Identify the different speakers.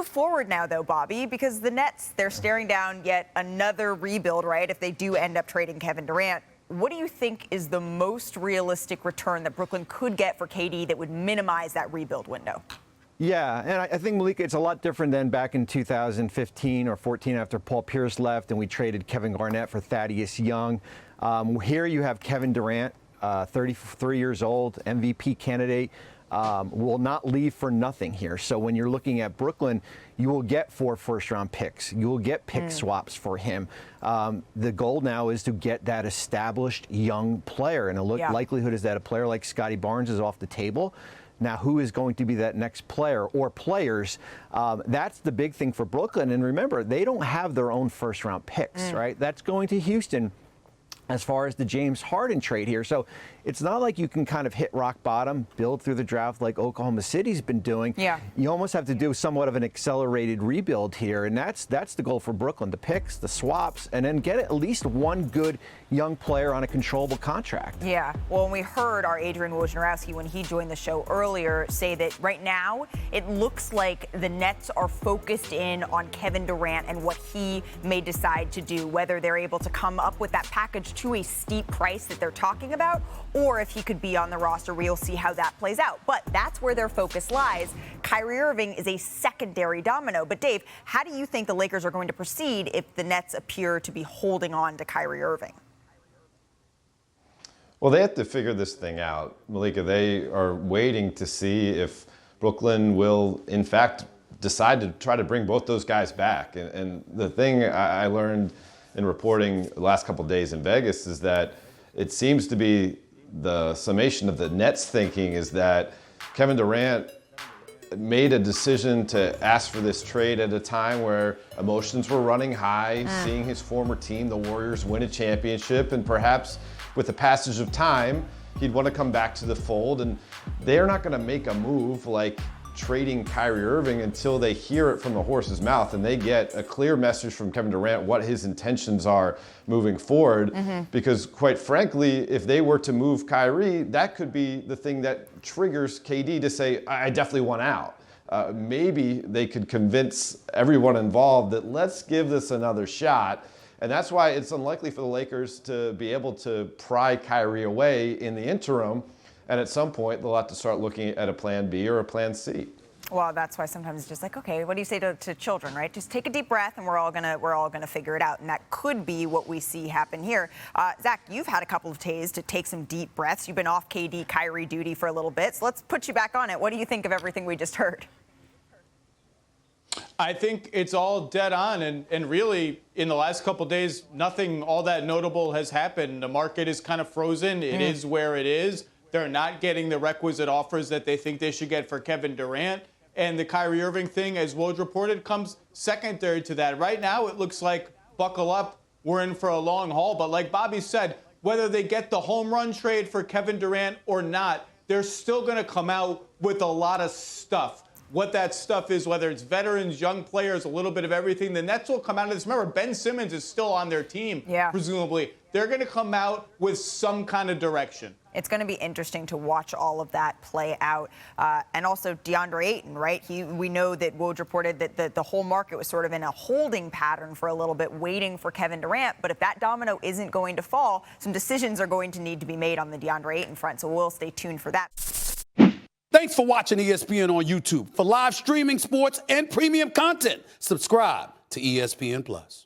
Speaker 1: forward now, though, Bobby, because the Nets, they're staring down yet another rebuild, right, if they do end up trading Kevin Durant. What do you think is the most realistic return that Brooklyn could get for KD that would minimize that rebuild window?
Speaker 2: Yeah, and I think, Malika, it's a lot different than back in 2015 or 14 after Paul Pierce left and we traded Kevin Garnett for Thaddeus Young. Here you have Kevin Durant, 33 years old, MVP candidate. Will not leave for nothing here. So when you're looking at Brooklyn, you will get 4 first-round picks. You will get pick swaps for him. The goal now is to get that established young player, and the likelihood is that a player like Scotty Barnes is off the table. Now, who is going to be that next player or players? That's the big thing for Brooklyn. And remember, they don't have their own first-round picks, right? That's going to Houston as far as the James Harden trade here. So it's not like you can kind of hit rock bottom, build through the draft like Oklahoma City's been doing. Yeah. You almost have to do somewhat of an accelerated rebuild here, and that's the goal for Brooklyn, the picks, the swaps, and then get at least one good young player on a controllable contract.
Speaker 1: Yeah. Well, we heard our Adrian Wojnarowski, when he joined the show earlier, say that right now it looks like the Nets are focused in on Kevin Durant and what he may decide to do, whether they're able to come up with that package to a steep price that they're talking about, or if he could be on the roster. We'll see how that plays out. But that's where their focus lies. Kyrie Irving is a secondary domino. But Dave, how do you think the Lakers are going to proceed if the Nets appear to be holding on to Kyrie Irving?
Speaker 3: Well, they have to figure this thing out, Malika. They are waiting to see if Brooklyn will, in fact, decide to try to bring both those guys back. And the thing I learned in reporting the last couple of days in Vegas is that it seems to be the summation of the Nets thinking is that Kevin Durant made a decision to ask for this trade at a time where emotions were running high, seeing his former team, the Warriors, win a championship, and perhaps with the passage of time, he'd want to come back to the fold. And they're not going to make a move like trading Kyrie Irving until they hear it from the horse's mouth and they get a clear message from Kevin Durant what his intentions are moving forward. Because quite frankly, if they were to move Kyrie, that could be the thing that triggers KD to say, I definitely want out. Maybe they could convince everyone involved that let's give this another shot. And that's why it's unlikely for the Lakers to be able to pry Kyrie away in the interim. And at some point, they'll have to start looking at a plan B or a plan C.
Speaker 1: Well, that's why sometimes it's just like, okay, what do you say to children, right? Just take a deep breath, and we're all gonna figure it out. And that could be what we see happen here. Zach, you've had a couple of days to take some deep breaths. You've been off KD Kyrie duty for a little bit, so let's put you back on it. What do you think of everything we just heard?
Speaker 4: I think it's all dead on, and really, in the last couple of days, nothing all that notable has happened. The market is kind of frozen. It is where it is. They're not getting the requisite offers that they think they should get for Kevin Durant. And the Kyrie Irving thing, as Woj reported, comes secondary to that. Right now, it looks like, buckle up, we're in for a long haul. But like Bobby said, whether they get the home run trade for Kevin Durant or not, they're still going to come out with a lot of stuff. What that stuff is, whether it's veterans, young players, a little bit of everything, the Nets will come out of this. Remember, Ben Simmons is still on their team, presumably. They're going to come out with some kind of direction.
Speaker 1: It's going to be interesting to watch all of that play out. And also DeAndre Ayton, right? We know that Woj reported that the whole market was sort of in a holding pattern for a little bit, waiting for Kevin Durant. But if that domino isn't going to fall, some decisions are going to need to be made on the DeAndre Ayton front. So we'll stay tuned for that.
Speaker 5: Thanks for watching ESPN on YouTube. For live streaming, sports, and premium content, subscribe to ESPN+.